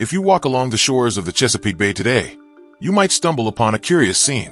If you walk along the shores of the Chesapeake Bay today, you might stumble upon a curious scene.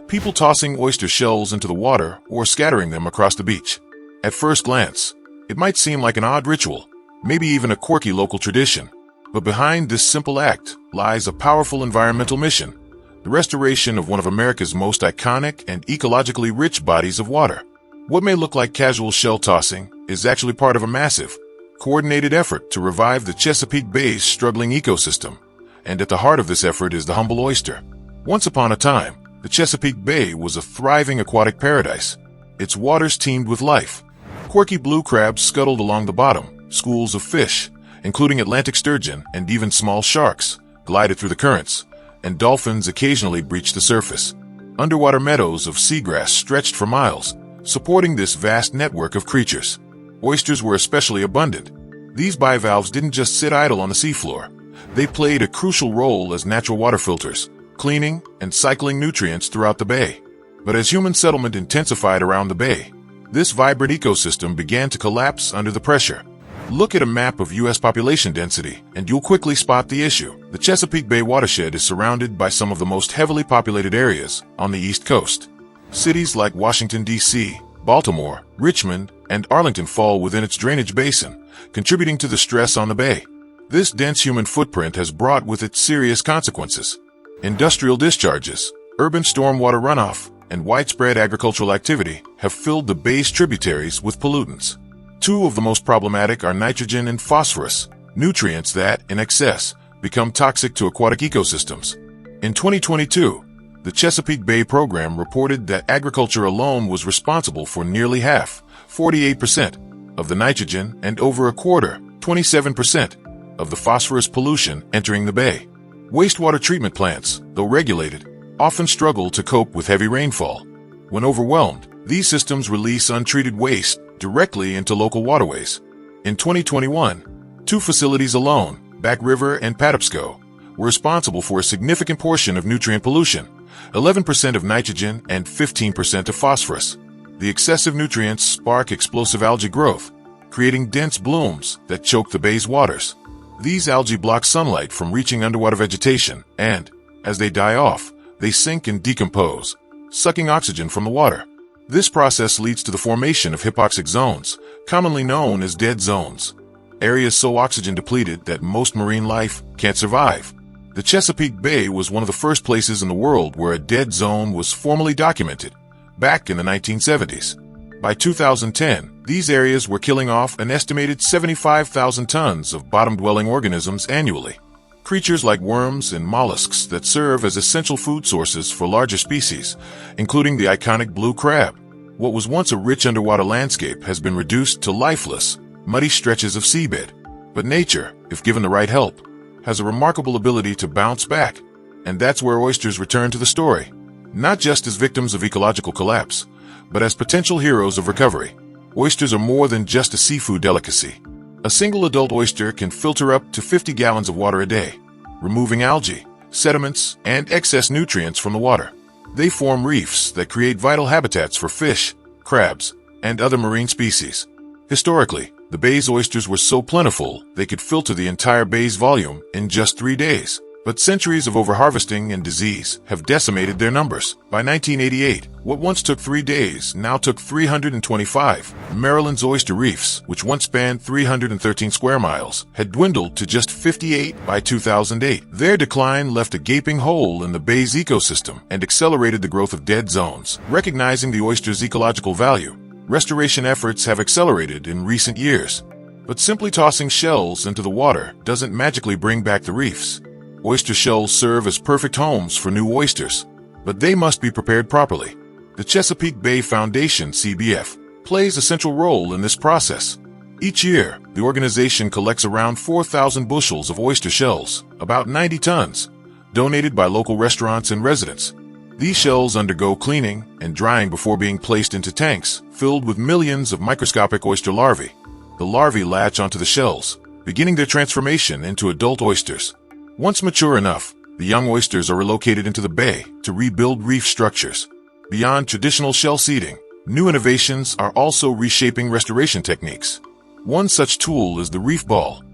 People tossing oyster shells into the water or scattering them across the beach. At first glance, it might seem like an odd ritual, maybe even a quirky local tradition. But behind this simple act lies a powerful environmental mission, the restoration of one of America's most iconic and ecologically rich bodies of water. What may look like casual shell tossing is actually part of a massive, coordinated effort to revive the Chesapeake Bay's struggling ecosystem. And at the heart of this effort is the humble oyster. Once upon a time, the Chesapeake Bay was a thriving aquatic paradise. Its waters teemed with life. Quirky blue crabs scuttled along the bottom, schools of fish, including Atlantic sturgeon and even small sharks, glided through the currents, and dolphins occasionally breached the surface. Underwater meadows of seagrass stretched for miles, supporting this vast network of creatures. Oysters were especially abundant. These bivalves didn't just sit idle on the seafloor. They played a crucial role as natural water filters, cleaning and cycling nutrients throughout the bay. But as human settlement intensified around the bay, this vibrant ecosystem began to collapse under the pressure. Look at a map of U.S. population density, and you'll quickly spot the issue. The Chesapeake Bay watershed is surrounded by some of the most heavily populated areas on the East Coast. Cities like Washington, D.C., Baltimore, Richmond, and Arlington fall within its drainage basin, contributing to the stress on the bay. This dense human footprint has brought with it serious consequences. Industrial discharges, urban stormwater runoff, and widespread agricultural activity have filled the bay's tributaries with pollutants. Two of the most problematic are nitrogen and phosphorus, nutrients that, in excess, become toxic to aquatic ecosystems. In 2022, the Chesapeake Bay program reported that agriculture alone was responsible for nearly half, 48%, of the nitrogen and over a quarter, 27%, of the phosphorus pollution entering the bay. Wastewater treatment plants, though regulated, often struggle to cope with heavy rainfall. When overwhelmed, these systems release untreated waste directly into local waterways. In 2021, two facilities alone, Back River and Patapsco, were responsible for a significant portion of nutrient pollution, 11% of nitrogen and 15% of phosphorus. The excessive nutrients spark explosive algae growth, creating dense blooms that choke the bay's waters. These algae block sunlight from reaching underwater vegetation, and, as they die off, they sink and decompose, sucking oxygen from the water. This process leads to the formation of hypoxic zones, commonly known as dead zones, areas so oxygen depleted that most marine life can't survive. The Chesapeake Bay was one of the first places in the world where a dead zone was formally documented, back in the 1970s. By 2010, these areas were killing off an estimated 75,000 tons of bottom-dwelling organisms annually. Creatures like worms and mollusks that serve as essential food sources for larger species, including the iconic blue crab. What was once a rich underwater landscape has been reduced to lifeless, muddy stretches of seabed. But nature, if given the right help, has a remarkable ability to bounce back. And that's where oysters return to the story, not just as victims of ecological collapse, but as potential heroes of recovery. Oysters are more than just a seafood delicacy. A single adult oyster can filter up to 50 gallons of water a day, removing algae, sediments, and excess nutrients from the water. They form reefs that create vital habitats for fish, crabs, and other marine species. Historically, the bay's oysters were so plentiful they could filter the entire bay's volume in just 3 days. But centuries of overharvesting and disease have decimated their numbers. By 1988, what once took 3 days now took 325. Maryland's oyster reefs, which once spanned 313 square miles, had dwindled to just 58 by 2008. Their decline left a gaping hole in the bay's ecosystem and accelerated the growth of dead zones. Recognizing the oyster's ecological value, restoration efforts have accelerated in recent years. But simply tossing shells into the water doesn't magically bring back the reefs. Oyster shells serve as perfect homes for new oysters, but they must be prepared properly. The Chesapeake Bay Foundation, CBF, plays a central role in this process. Each year, the organization collects around 4,000 bushels of oyster shells, about 90 tons, donated by local restaurants and residents. These shells undergo cleaning and drying before being placed into tanks filled with millions of microscopic oyster larvae. The larvae latch onto the shells, beginning their transformation into adult oysters. Once mature enough, the young oysters are relocated into the bay to rebuild reef structures. Beyond traditional shell seeding, new innovations are also reshaping restoration techniques. One such tool is the reef ball.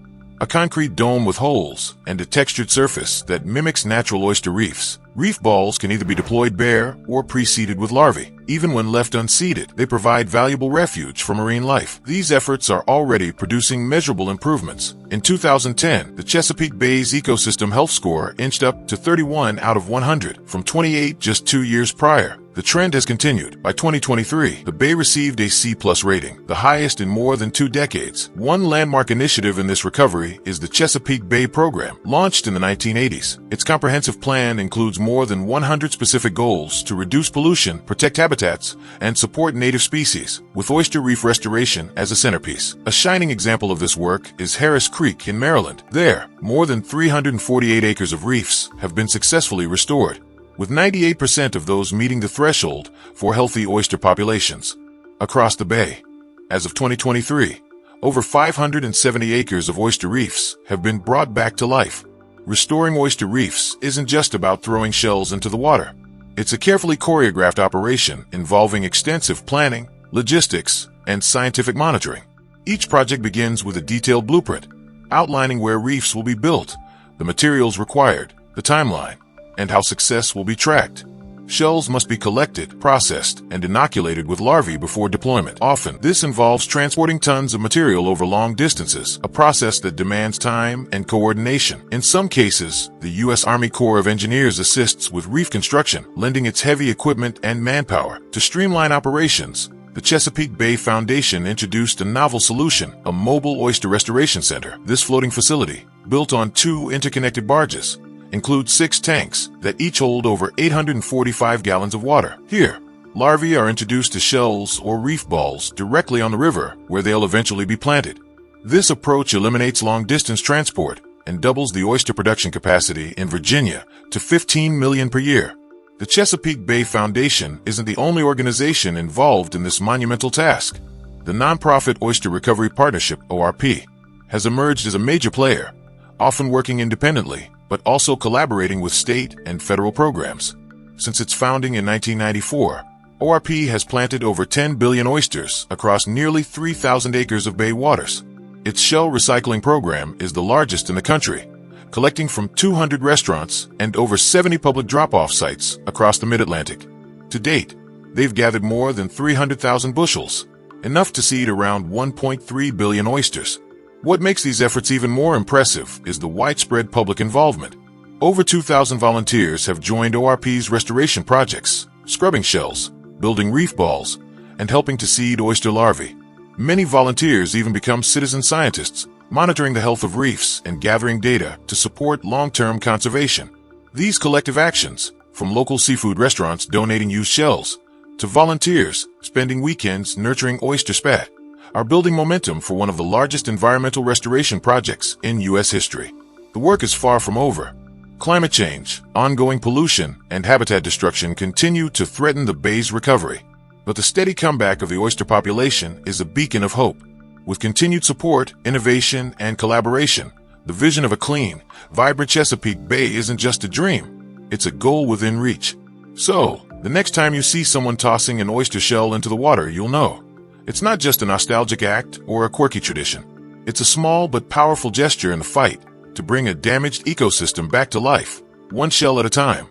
a concrete dome with holes and a textured surface that mimics natural oyster reefs. Reef balls can either be deployed bare or pre-seeded with larvae. Even when left unseeded, they provide valuable refuge for marine life. These efforts are already producing measurable improvements. In 2010, the Chesapeake Bay's ecosystem health score inched up to 31 out of 100 from 28 just 2 years prior. The trend has continued. By 2023, the Bay received a C+ rating, the highest in more than 2 decades. One landmark initiative in this recovery is the Chesapeake Bay Program, launched in the 1980s. Its comprehensive plan includes more than 100 specific goals to reduce pollution, protect habitats, and support native species, with oyster reef restoration as a centerpiece. A shining example of this work is Harris Creek in Maryland. There, more than 348 acres of reefs have been successfully restored, with 98% of those meeting the threshold for healthy oyster populations. Across the bay, as of 2023, over 570 acres of oyster reefs have been brought back to life. Restoring oyster reefs isn't just about throwing shells into the water. It's a carefully choreographed operation involving extensive planning, logistics, and scientific monitoring. Each project begins with a detailed blueprint, outlining where reefs will be built, the materials required, the timeline, and how success will be tracked. Shells must be collected, processed, and inoculated with larvae before deployment. Often, this involves transporting tons of material over long distances, a process that demands time and coordination. In some cases, the U.S. Army Corps of Engineers assists with reef construction, lending its heavy equipment and manpower. To streamline operations, the Chesapeake Bay Foundation introduced a novel solution, a mobile oyster restoration center. This floating facility, built on 2 interconnected barges, includes 6 tanks that each hold over 845 gallons of water. Here, larvae are introduced to shells or reef balls directly on the river, where they'll eventually be planted. This approach eliminates long-distance transport and doubles the oyster production capacity in Virginia to 15 million per year. The Chesapeake Bay Foundation isn't the only organization involved in this monumental task. The nonprofit Oyster Recovery Partnership, ORP, has emerged as a major player, often working independently, but also collaborating with state and federal programs. Since its founding in 1994, ORP has planted over 10 billion oysters across nearly 3,000 acres of bay waters. Its shell recycling program is the largest in the country, collecting from 200 restaurants and over 70 public drop-off sites across the Mid-Atlantic. To date, they've gathered more than 300,000 bushels, enough to seed around 1.3 billion oysters. What makes these efforts even more impressive is the widespread public involvement. Over 2,000 volunteers have joined ORP's restoration projects, scrubbing shells, building reef balls, and helping to seed oyster larvae. Many volunteers even become citizen scientists, monitoring the health of reefs and gathering data to support long-term conservation. These collective actions, from local seafood restaurants donating used shells to volunteers spending weekends nurturing oyster spat, are building momentum for one of the largest environmental restoration projects in U.S. history. The work is far from over. Climate change, ongoing pollution, and habitat destruction continue to threaten the bay's recovery. But the steady comeback of the oyster population is a beacon of hope. With continued support, innovation, and collaboration, the vision of a clean, vibrant Chesapeake Bay isn't just a dream. It's a goal within reach. So, the next time you see someone tossing an oyster shell into the water, you'll know. It's not just a nostalgic act or a quirky tradition. It's a small but powerful gesture in the fight to bring a damaged ecosystem back to life, one shell at a time.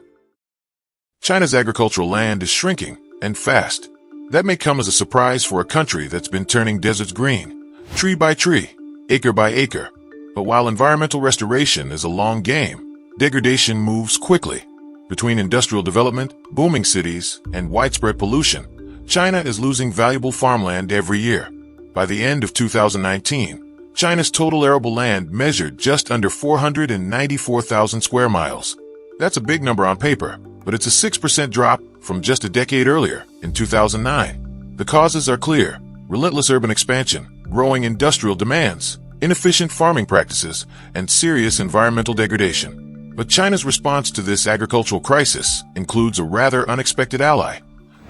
China's agricultural land is shrinking, and fast. That may come as a surprise for a country that's been turning deserts green, tree by tree, acre by acre. But while environmental restoration is a long game, degradation moves quickly. Between industrial development, booming cities, and widespread pollution, China is losing valuable farmland every year. By the end of 2019, China's total arable land measured just under 494,000 square miles. That's a big number on paper, but it's a 6% drop from just a decade earlier, in 2009. The causes are clear: relentless urban expansion, growing industrial demands, inefficient farming practices, and serious environmental degradation. But China's response to this agricultural crisis includes a rather unexpected ally: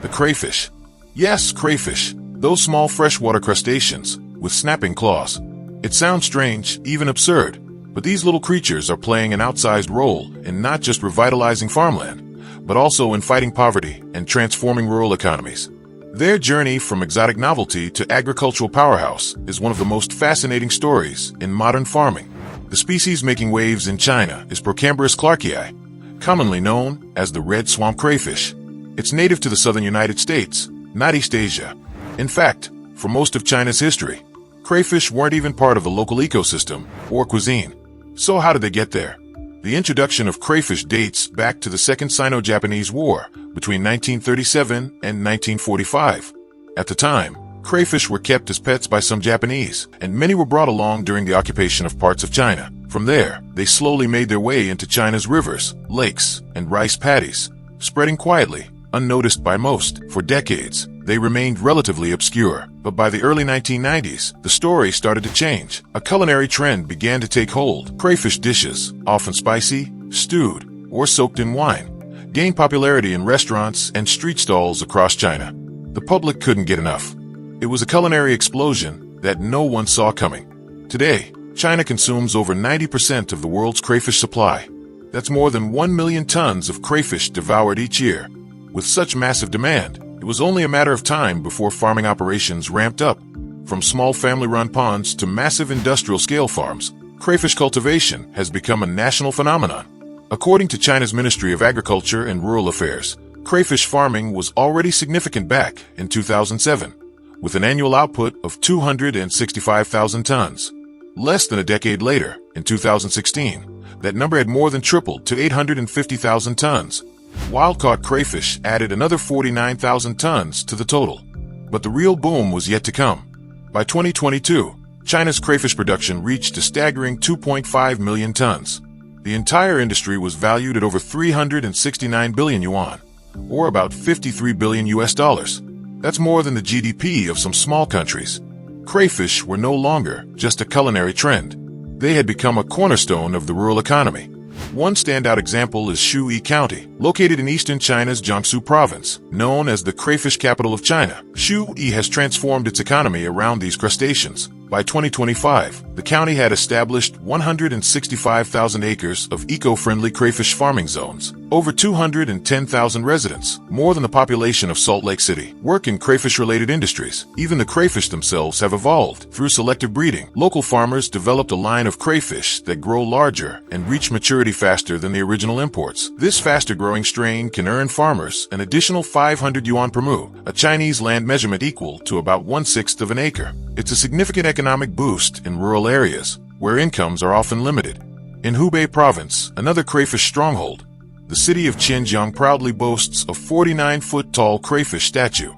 the crayfish. Yes, crayfish, those small freshwater crustaceans with snapping claws. It sounds strange, even absurd, but these little creatures are playing an outsized role in not just revitalizing farmland, but also in fighting poverty and transforming rural economies. Their journey from exotic novelty to agricultural powerhouse is one of the most fascinating stories in modern farming. The species making waves in China is Procambarus clarkii, commonly known as the red swamp crayfish. It's native to the southern United States, not East Asia. In fact, for most of China's history, crayfish weren't even part of the local ecosystem or cuisine. So how did they get there? The introduction of crayfish dates back to the Second Sino-Japanese War between 1937 and 1945. At the time, crayfish were kept as pets by some Japanese, and many were brought along during the occupation of parts of China. From there, they slowly made their way into China's rivers, lakes, and rice paddies, spreading quietly, unnoticed by most. For decades, they remained relatively obscure. But by the early 1990s, the story started to change. A culinary trend began to take hold. Crayfish dishes, often spicy, stewed, or soaked in wine, gained popularity in restaurants and street stalls across China. The public couldn't get enough. It was a culinary explosion that no one saw coming. Today, China consumes over 90% of the world's crayfish supply. That's more than 1 million tons of crayfish devoured each year. With such massive demand, it was only a matter of time before farming operations ramped up. From small family-run ponds to massive industrial-scale farms, crayfish cultivation has become a national phenomenon. According to China's Ministry of Agriculture and Rural Affairs, crayfish farming was already significant back in 2007, with an annual output of 265,000 tons. Less than a decade later, in 2016, that number had more than tripled to 850,000 tons. Wild-caught crayfish added another 49,000 tons to the total. But the real boom was yet to come. By 2022, China's crayfish production reached a staggering 2.5 million tons. The entire industry was valued at over 369 billion yuan, or about 53 billion US dollars. That's more than the GDP of some small countries. Crayfish were no longer just a culinary trend. They had become a cornerstone of the rural economy. One standout example is Shui County, located in eastern China's Jiangsu province, known as the crayfish capital of China. Shui has transformed its economy around these crustaceans. By 2025, the county had established 165,000 acres of eco-friendly crayfish farming zones. Over 210,000 residents, more than the population of Salt Lake City, work in crayfish-related industries. Even the crayfish themselves have evolved. Through selective breeding, local farmers developed a line of crayfish that grow larger and reach maturity faster than the original imports. This faster-growing strain can earn farmers an additional 500 yuan per mu, a Chinese land measurement equal to about 1/6 of an acre. It's a significant economic boost in rural areas, where incomes are often limited. In Hubei province, another crayfish stronghold, the city of Xinjiang proudly boasts a 49-foot-tall crayfish statue,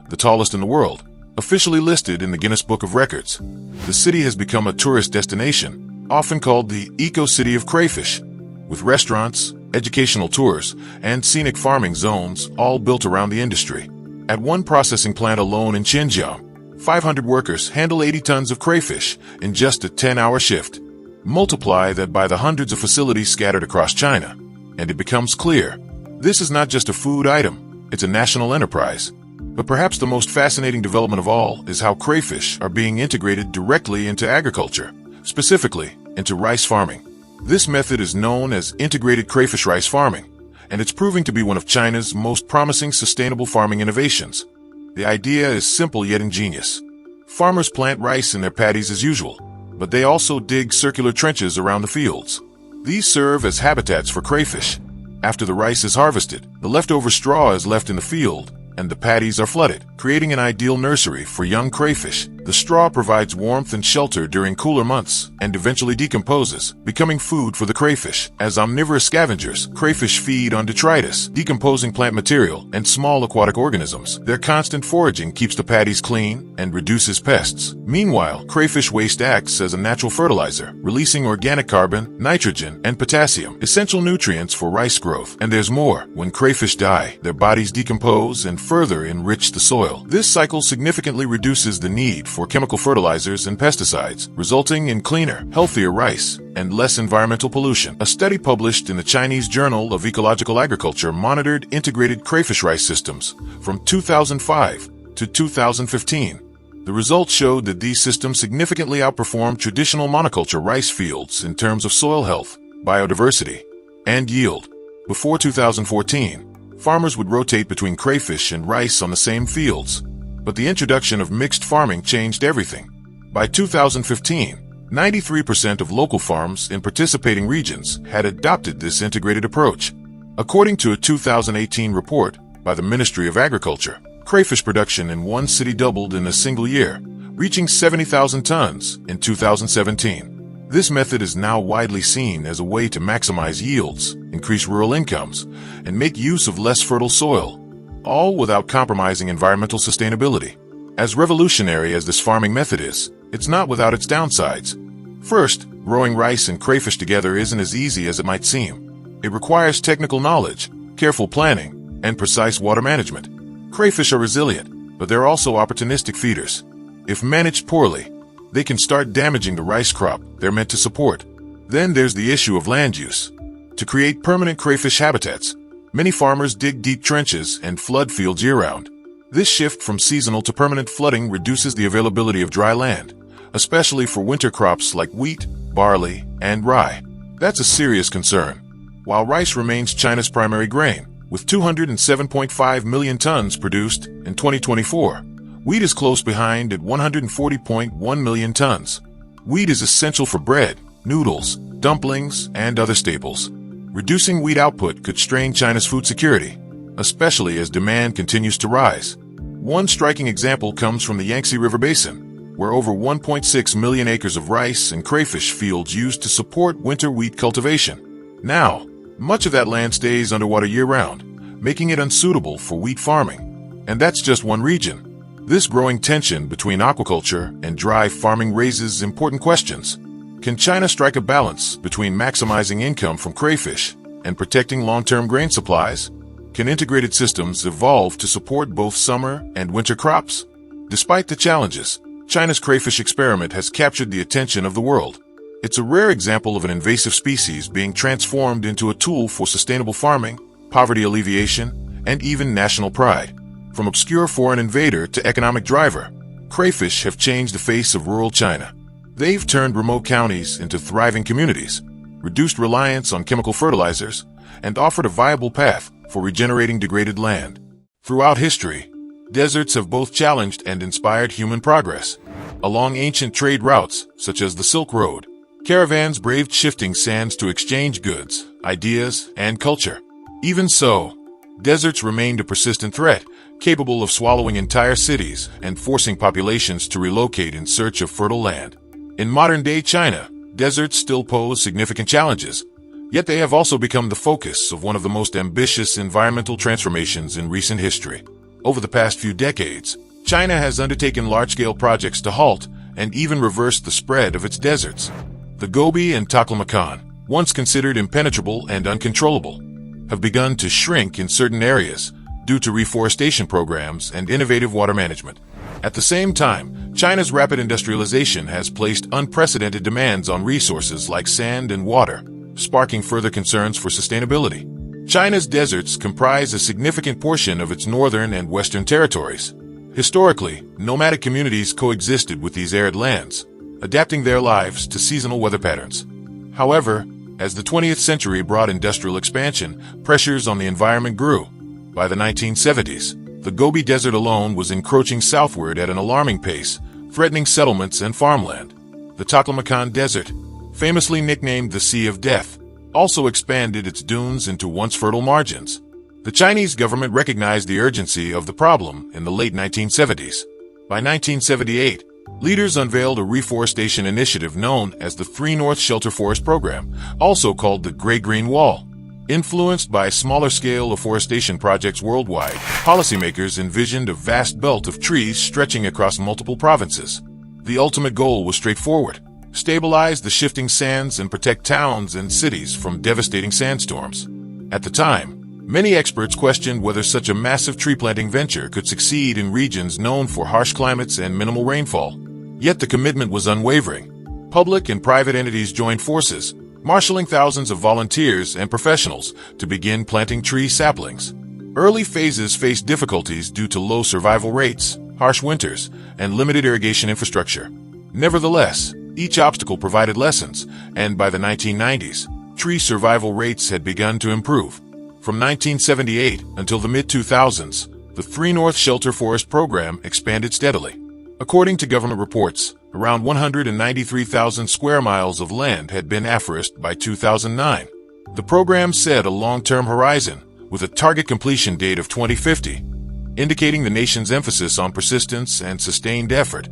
the tallest in the world, officially listed in the Guinness Book of Records. The city has become a tourist destination, often called the Eco-City of Crayfish, with restaurants, educational tours, and scenic farming zones all built around the industry. At one processing plant alone in Xinjiang, 500 workers handle 80 tons of crayfish in just a 10-hour shift. Multiply that by the hundreds of facilities scattered across China, and it becomes clear, this is not just a food item, it's a national enterprise. But perhaps the most fascinating development of all is how crayfish are being integrated directly into agriculture, specifically into rice farming. This method is known as integrated crayfish rice farming, and it's proving to be one of China's most promising sustainable farming innovations. The idea is simple yet ingenious. Farmers plant rice in their paddies as usual, but they also dig circular trenches around the fields. These serve as habitats for crayfish. After the rice is harvested, the leftover straw is left in the field, and the paddies are flooded, creating an ideal nursery for young crayfish. The straw provides warmth and shelter during cooler months and eventually decomposes, becoming food for the crayfish. As omnivorous scavengers, crayfish feed on detritus, decomposing plant material, and small aquatic organisms. Their constant foraging keeps the paddies clean and reduces pests. Meanwhile, crayfish waste acts as a natural fertilizer, releasing organic carbon, nitrogen, and potassium, essential nutrients for rice growth. And there's more. When crayfish die, their bodies decompose and further enrich the soil. This cycle significantly reduces the need for chemical fertilizers and pesticides, resulting in cleaner, healthier rice and less environmental pollution. A study published in the Chinese Journal of Ecological Agriculture monitored integrated crayfish rice systems from 2005 to 2015. The results showed that these systems significantly outperformed traditional monoculture rice fields in terms of soil health, biodiversity, and yield. Before 2014, farmers would rotate between crayfish and rice on the same fields, but the introduction of mixed farming changed everything. By 2015, 93% of local farms in participating regions had adopted this integrated approach. According to a 2018 report by the Ministry of Agriculture, crayfish production in one city doubled in a single year, reaching 70,000 tons in 2017. This method is now widely seen as a way to maximize yields, increase rural incomes, and make use of less fertile soil, all without compromising environmental sustainability. As revolutionary as this farming method is, it's not without its downsides. First, growing rice and crayfish together isn't as easy as it might seem. It requires technical knowledge, careful planning, and precise water management. Crayfish are resilient, but they're also opportunistic feeders. If managed poorly, they can start damaging the rice crop they're meant to support. Then there's the issue of land use. To create permanent crayfish habitats, many farmers dig deep trenches and flood fields year-round. This shift from seasonal to permanent flooding reduces the availability of dry land, especially for winter crops like wheat, barley, and rye. That's a serious concern. While rice remains China's primary grain, with 207.5 million tons produced in 2024, wheat is close behind at 140.1 million tons. Wheat is essential for bread, noodles, dumplings, and other staples. Reducing wheat output could strain China's food security, especially as demand continues to rise. One striking example comes from the Yangtze River Basin, where over 1.6 million acres of rice and crayfish fields used to support winter wheat cultivation. Now, much of that land stays underwater year-round, making it unsuitable for wheat farming. And that's just one region. This growing tension between aquaculture and dry farming raises important questions. Can China strike a balance between maximizing income from crayfish and protecting long-term grain supplies? Can integrated systems evolve to support both summer and winter crops? Despite the challenges, China's crayfish experiment has captured the attention of the world. It's a rare example of an invasive species being transformed into a tool for sustainable farming, poverty alleviation, and even national pride. From obscure foreign invader to economic driver, crayfish have changed the face of rural China. They've turned remote counties into thriving communities, reduced reliance on chemical fertilizers, and offered a viable path for regenerating degraded land. Throughout history, deserts have both challenged and inspired human progress. Along ancient trade routes, such as the Silk Road, caravans braved shifting sands to exchange goods, ideas, and culture. Even so, deserts remained a persistent threat, capable of swallowing entire cities and forcing populations to relocate in search of fertile land. In modern-day China, deserts still pose significant challenges, yet they have also become the focus of one of the most ambitious environmental transformations in recent history. Over the past few decades, China has undertaken large-scale projects to halt and even reverse the spread of its deserts. The Gobi and Taklamakan, once considered impenetrable and uncontrollable, have begun to shrink in certain areas due to reforestation programs and innovative water management. At the same time, China's rapid industrialization has placed unprecedented demands on resources like sand and water, sparking further concerns for sustainability. China's deserts comprise a significant portion of its northern and western territories. Historically, nomadic communities coexisted with these arid lands, adapting their lives to seasonal weather patterns. However, as the 20th century brought industrial expansion, pressures on the environment grew. By the 1970s, the Gobi Desert alone was encroaching southward at an alarming pace, threatening settlements and farmland. The Taklamakan Desert, famously nicknamed the Sea of Death, also expanded its dunes into once fertile margins. The Chinese government recognized the urgency of the problem in the late 1970s. By 1978, leaders unveiled a reforestation initiative known as the 3 North Shelter Forest Program, also called the Gray-Green Wall. Influenced by smaller-scale afforestation projects worldwide, policymakers envisioned a vast belt of trees stretching across multiple provinces. The ultimate goal was straightforward: stabilize the shifting sands and protect towns and cities from devastating sandstorms. At the time, many experts questioned whether such a massive tree-planting venture could succeed in regions known for harsh climates and minimal rainfall. Yet the commitment was unwavering. Public and private entities joined forces, marshaling thousands of volunteers and professionals to begin planting tree saplings. Early phases faced difficulties due to low survival rates, harsh winters, and limited irrigation infrastructure. Nevertheless, each obstacle provided lessons, and by the 1990s, tree survival rates had begun to improve. From 1978 until the mid-2000s, the 3 North Shelter Forest Program expanded steadily. According to government reports, around 193,000 square miles of land had been afforested by 2009. The program set a long-term horizon, with a target completion date of 2050, indicating the nation's emphasis on persistence and sustained effort.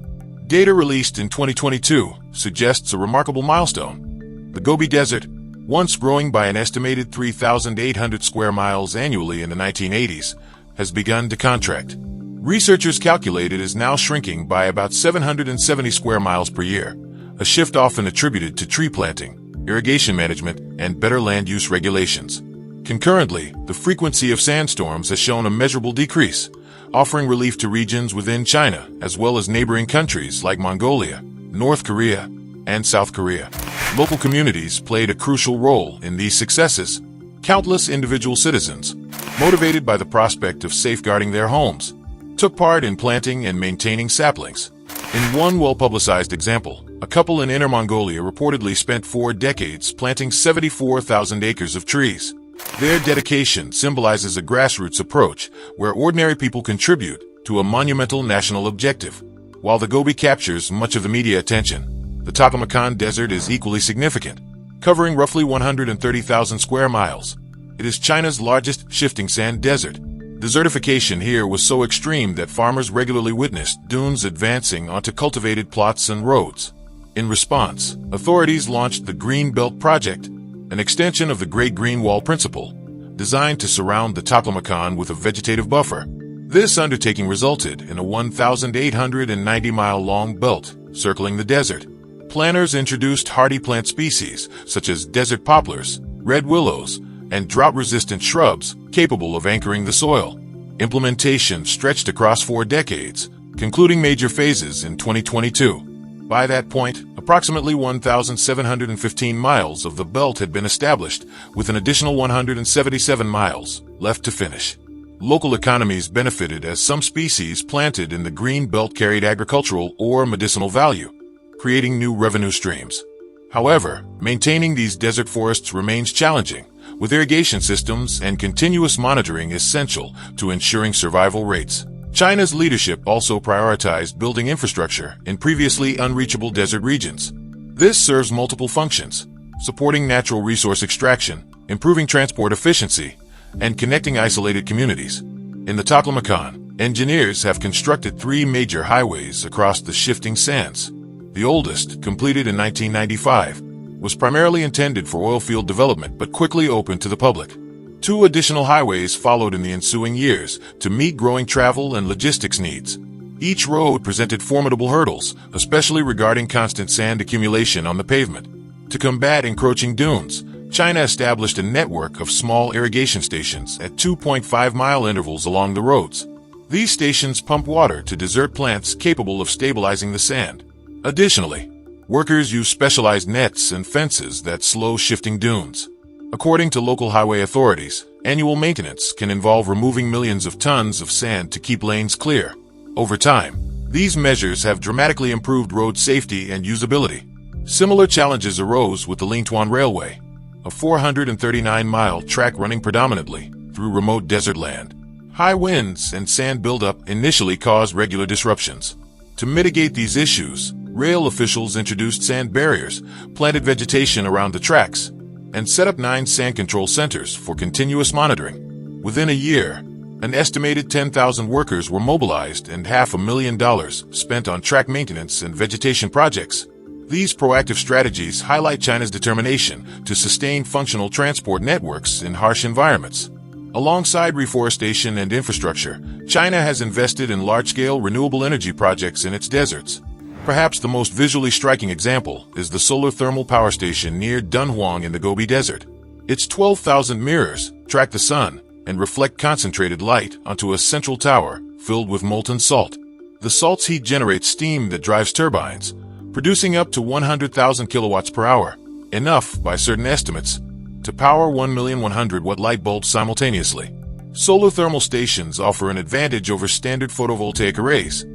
Data released in 2022 suggests a remarkable milestone. The Gobi Desert, once growing by an estimated 3,800 square miles annually in the 1980s, has begun to contract. Researchers calculate it is now shrinking by about 770 square miles per year, a shift often attributed to tree planting, irrigation management, and better land use regulations. Concurrently, the frequency of sandstorms has shown a measurable decrease, offering relief to regions within China as well as neighboring countries like Mongolia, North Korea, and South Korea. Local communities played a crucial role in these successes. Countless individual citizens, motivated by the prospect of safeguarding their homes, took part in planting and maintaining saplings. In one well-publicized example, a couple in Inner Mongolia reportedly spent 4 decades planting 74,000 acres of trees. Their dedication symbolizes a grassroots approach where ordinary people contribute to a monumental national objective. While the Gobi captures much of the media attention, the Taklamakan Desert is equally significant, covering roughly 130,000 square miles. It is China's largest shifting sand desert. Desertification here was so extreme that farmers regularly witnessed dunes advancing onto cultivated plots and roads. In response, authorities launched the Green Belt Project, an extension of the Great Green Wall principle, designed to surround the Taklamakan with a vegetative buffer. This undertaking resulted in a 1,890-mile-long belt circling the desert. Planners introduced hardy plant species such as desert poplars, red willows, and drought-resistant shrubs capable of anchoring the soil. Implementation stretched across 4 decades, concluding major phases in 2022. By that point, approximately 1,715 miles of the belt had been established, with an additional 177 miles left to finish. Local economies benefited as some species planted in the green belt carried agricultural or medicinal value, creating new revenue streams. However, maintaining these desert forests remains challenging, with irrigation systems and continuous monitoring essential to ensuring survival rates. China's leadership also prioritized building infrastructure in previously unreachable desert regions. This serves multiple functions, supporting natural resource extraction, improving transport efficiency, and connecting isolated communities. In the Taklamakan, engineers have constructed 3 major highways across the shifting sands. The oldest, completed in 1995, was primarily intended for oil field development but quickly opened to the public. 2 additional highways followed in the ensuing years to meet growing travel and logistics needs. Each road presented formidable hurdles, especially regarding constant sand accumulation on the pavement. To combat encroaching dunes, China established a network of small irrigation stations at 2.5-mile intervals along the roads. These stations pump water to desert plants capable of stabilizing the sand. Additionally, workers use specialized nets and fences that slow shifting dunes. According to local highway authorities, annual maintenance can involve removing millions of tons of sand to keep lanes clear. Over time, these measures have dramatically improved road safety and usability. Similar challenges arose with the Lingtuan Railway, a 439-mile track running predominantly through remote desert land. High winds and sand buildup initially caused regular disruptions. To mitigate these issues, rail officials introduced sand barriers, planted vegetation around the tracks, and set up 9 sand control centers for continuous monitoring. Within a year, an estimated 10,000 workers were mobilized and $500,000 spent on track maintenance and vegetation projects. These proactive strategies highlight China's determination to sustain functional transport networks in harsh environments. Alongside reforestation and infrastructure, China has invested in large-scale renewable energy projects in its deserts. Perhaps the most visually striking example is the solar thermal power station near Dunhuang in the Gobi Desert. Its 12,000 mirrors track the sun and reflect concentrated light onto a central tower filled with molten salt. The salt's heat generates steam that drives turbines, producing up to 100,000 kilowatts per hour, enough, by certain estimates, to power 1,100,000-watt light bulbs simultaneously. Solar thermal stations offer an advantage over standard photovoltaic arrays.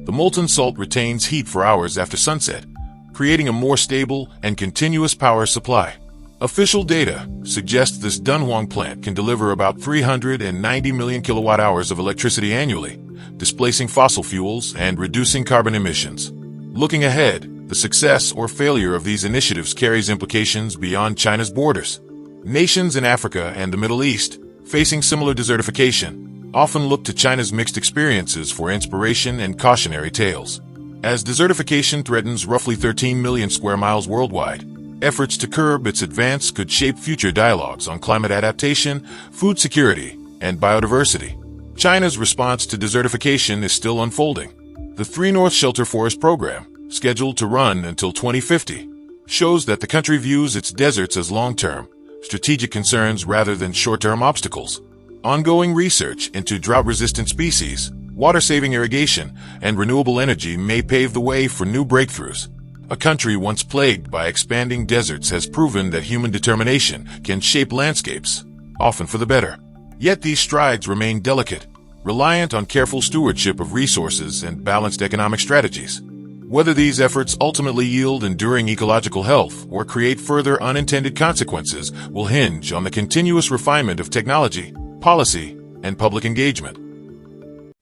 The molten salt retains heat for hours after sunset, creating a more stable and continuous power supply. Official data suggests this Dunhuang plant can deliver about 390 million kilowatt hours of electricity annually, displacing fossil fuels and reducing carbon emissions. Looking ahead, the success or failure of these initiatives carries implications beyond China's borders. Nations in Africa and the Middle East, facing similar desertification, often look to China's mixed experiences for inspiration and cautionary tales. As desertification threatens roughly 13 million square miles worldwide, efforts to curb its advance could shape future dialogues on climate adaptation, food security, and biodiversity. China's response to desertification is still unfolding. The Three North Shelter Forest Program, scheduled to run until 2050, shows that the country views its deserts as long-term, strategic concerns rather than short-term obstacles. Ongoing research into drought-resistant species, water-saving irrigation, and renewable energy may pave the way for new breakthroughs. A country once plagued by expanding deserts has proven that human determination can shape landscapes, often for the better. Yet these strides remain delicate, reliant on careful stewardship of resources and balanced economic strategies. Whether these efforts ultimately yield enduring ecological health or create further unintended consequences will hinge on the continuous refinement of technology, policy, and public engagement.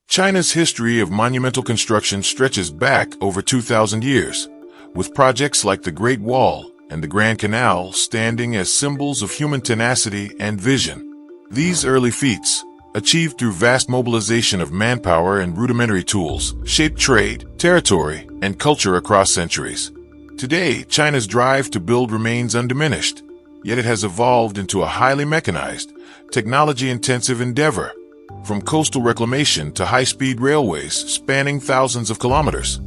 China's history of monumental construction stretches back over 2,000 years, with projects like the Great Wall and the Grand Canal standing as symbols of human tenacity and vision. These early feats, achieved through vast mobilization of manpower and rudimentary tools, shaped trade, territory, and culture across centuries. Today, China's drive to build remains undiminished, yet it has evolved into a highly mechanized, technology-intensive endeavor, from coastal reclamation to high-speed railways spanning thousands of kilometers.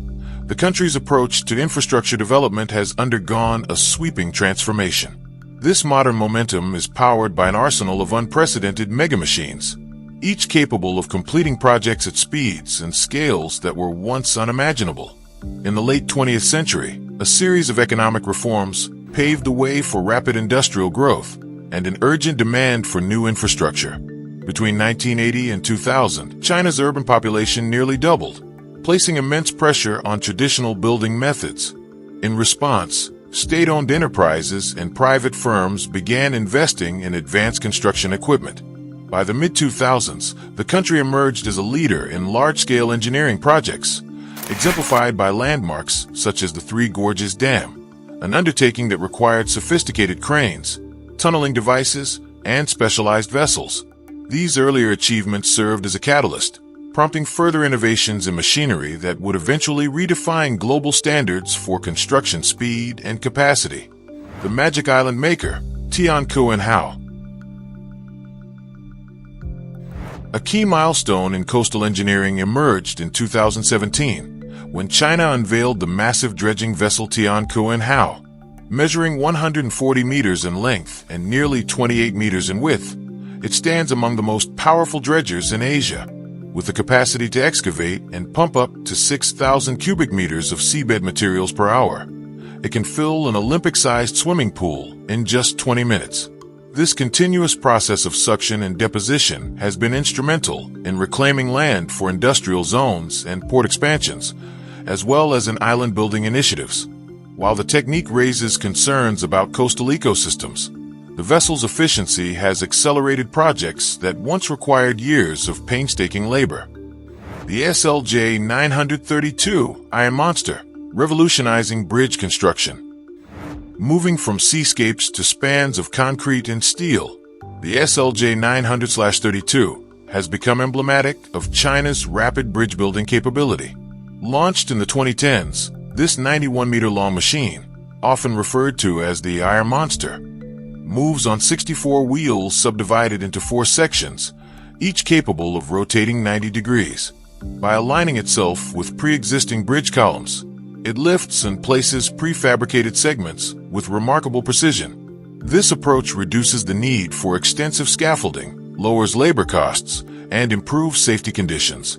The country's approach to infrastructure development has undergone a sweeping transformation. This modern momentum is powered by an arsenal of unprecedented mega-machines, each capable of completing projects at speeds and scales that were once unimaginable. In the late 20th century, a series of economic reforms paved the way for rapid industrial growth and an urgent demand for new infrastructure. Between 1980 and 2000, China's urban population nearly doubled, placing immense pressure on traditional building methods. In response, state-owned enterprises and private firms began investing in advanced construction equipment. By the mid-2000s, the country emerged as a leader in large-scale engineering projects, exemplified by landmarks such as the Three Gorges Dam, an undertaking that required sophisticated cranes, tunneling devices, and specialized vessels. These earlier achievements served as a catalyst, prompting further innovations in machinery that would eventually redefine global standards for construction speed and capacity. The Magic Island maker, Tianquan. A key milestone in coastal engineering emerged in 2017, when China unveiled the massive dredging vessel Tianquan. Measuring 140 meters in length and nearly 28 meters in width, it stands among the most powerful dredgers in Asia, with the capacity to excavate and pump up to 6,000 cubic meters of seabed materials per hour. It can fill an Olympic-sized swimming pool in just 20 minutes. This continuous process of suction and deposition has been instrumental in reclaiming land for industrial zones and port expansions, as well as in island-building initiatives. While the technique raises concerns about coastal ecosystems, the vessel's efficiency has accelerated projects that once required years of painstaking labor. The SLJ 932 Iron Monster, revolutionizing bridge construction. Moving from seascapes to spans of concrete and steel, the SLJ 900/32 has become emblematic of China's rapid bridge building capability. Launched in the 2010s, this 91-meter-long machine, often referred to as the Iron Monster, moves on 64 wheels subdivided into 4 sections, each capable of rotating 90 degrees. By aligning itself with pre-existing bridge columns, it lifts and places prefabricated segments with remarkable precision. This approach reduces the need for extensive scaffolding, lowers labor costs, and improves safety conditions.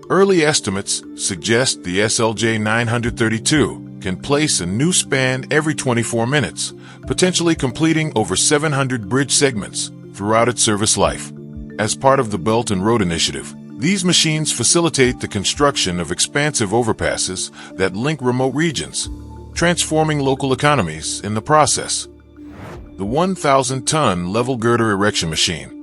Early estimates suggest the SLJ 932 can place a new span every 24 minutes, potentially completing over 700 bridge segments throughout its service life. As part of the Belt and Road Initiative, these machines facilitate the construction of expansive overpasses that link remote regions, transforming local economies in the process. The 1,000-ton level girder erection machine.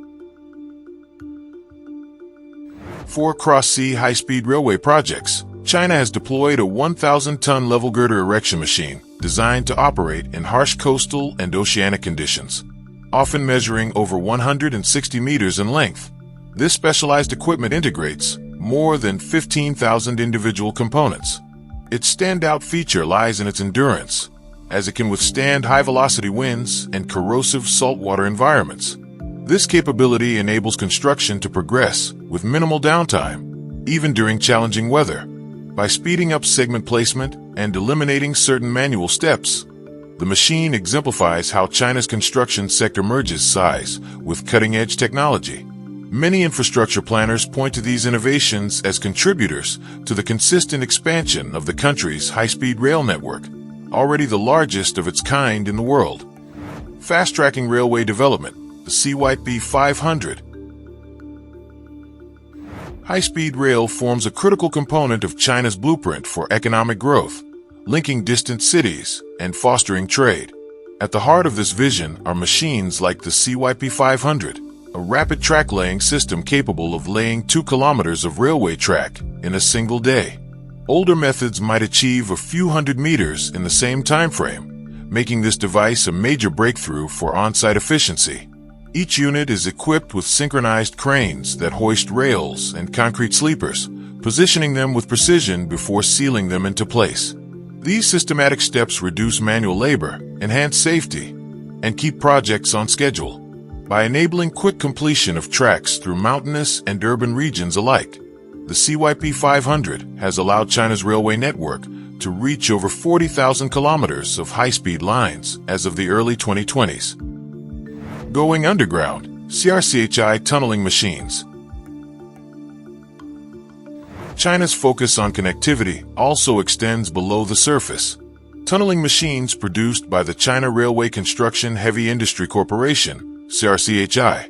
For cross-sea high-speed railway projects, China has deployed a 1,000-ton level girder erection machine designed to operate in harsh coastal and oceanic conditions, often measuring over 160 meters in length. This specialized equipment integrates more than 15,000 individual components. Its standout feature lies in its endurance, as it can withstand high-velocity winds and corrosive saltwater environments. This capability enables construction to progress with minimal downtime, even during challenging weather. By speeding up segment placement and eliminating certain manual steps, the machine exemplifies how China's construction sector merges size with cutting-edge technology. Many infrastructure planners point to these innovations as contributors to the consistent expansion of the country's high-speed rail network, already the largest of its kind in the world. Fast-tracking railway development, the CYP 500. High-speed rail forms a critical component of China's blueprint for economic growth, linking distant cities and fostering trade. At the heart of this vision are machines like the CYP 500, a rapid track-laying system capable of laying 2 kilometers of railway track in a single day. Older methods might achieve a few hundred meters in the same time frame, making this device a major breakthrough for on-site efficiency. Each unit is equipped with synchronized cranes that hoist rails and concrete sleepers, positioning them with precision before sealing them into place. These systematic steps reduce manual labor, enhance safety, and keep projects on schedule. By enabling quick completion of tracks through mountainous and urban regions alike, the CYP 500 has allowed China's railway network to reach over 40,000 kilometers of high-speed lines as of the early 2020s. Going underground, CRCHI tunneling machines. China's focus on connectivity also extends below the surface. Tunneling machines produced by the China Railway Construction Heavy Industry Corporation, CRCHI,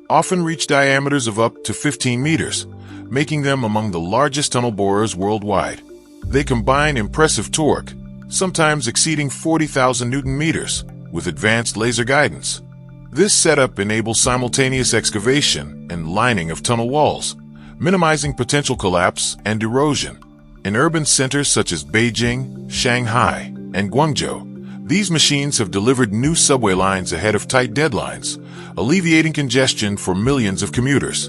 often reach diameters of up to 15 meters, making them among the largest tunnel borers worldwide. They combine impressive torque, sometimes exceeding 40,000 Newton meters, with advanced laser guidance. This setup enables simultaneous excavation and lining of tunnel walls, minimizing potential collapse and erosion. In urban centers such as Beijing, Shanghai, and Guangzhou, these machines have delivered new subway lines ahead of tight deadlines, alleviating congestion for millions of commuters.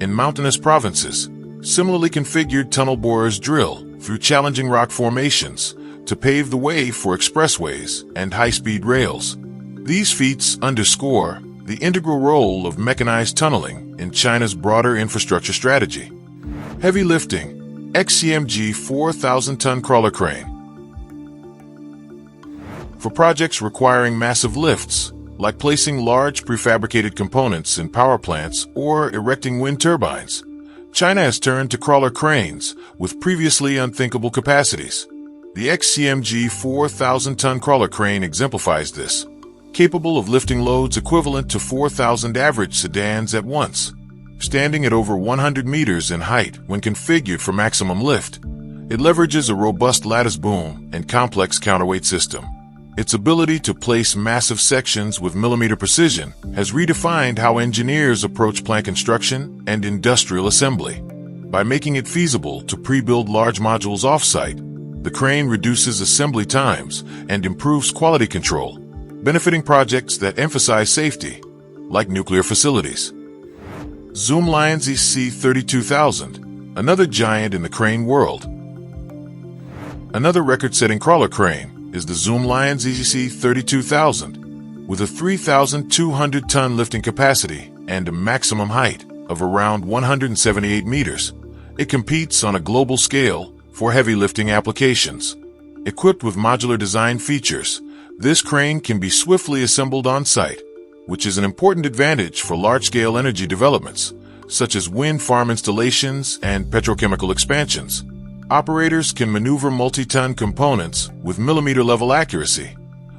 In mountainous provinces, similarly configured tunnel borers drill through challenging rock formations to pave the way for expressways and high-speed rails. These feats underscore the integral role of mechanized tunneling in China's broader infrastructure strategy. Heavy lifting, XCMG 4,000-ton crawler crane. For projects requiring massive lifts, like placing large prefabricated components in power plants or erecting wind turbines, China has turned to crawler cranes with previously unthinkable capacities. The XCMG 4,000-ton crawler crane exemplifies this. Capable of lifting loads equivalent to 4,000 average sedans at once. Standing at over 100 meters in height when configured for maximum lift, it leverages a robust lattice boom and complex counterweight system. Its ability to place massive sections with millimeter precision has redefined how engineers approach plant construction and industrial assembly. By making it feasible to pre-build large modules off-site, the crane reduces assembly times and improves quality control, benefiting projects that emphasize safety, like nuclear facilities. Zoomlion ZC 32000, another giant in the crane world. Another record-setting crawler crane is the Zoomlion ZC 32000, with a 3,200-ton lifting capacity and a maximum height of around 178 meters. It competes on a global scale for heavy lifting applications. Equipped with modular design features, this crane can be swiftly assembled on-site, which is an important advantage for large-scale energy developments, such as wind farm installations and petrochemical expansions. Operators can maneuver multi-ton components with millimeter-level accuracy,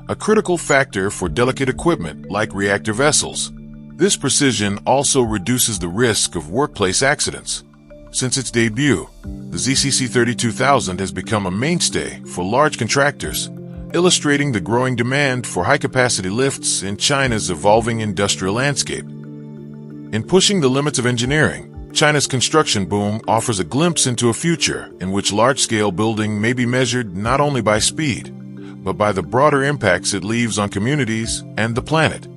a critical factor for delicate equipment like reactor vessels. This precision also reduces the risk of workplace accidents. Since its debut, the ZCC 32000 has become a mainstay for large contractors, illustrating the growing demand for high-capacity lifts in China's evolving industrial landscape. In pushing the limits of engineering, China's construction boom offers a glimpse into a future in which large-scale building may be measured not only by speed, but by the broader impacts it leaves on communities and the planet.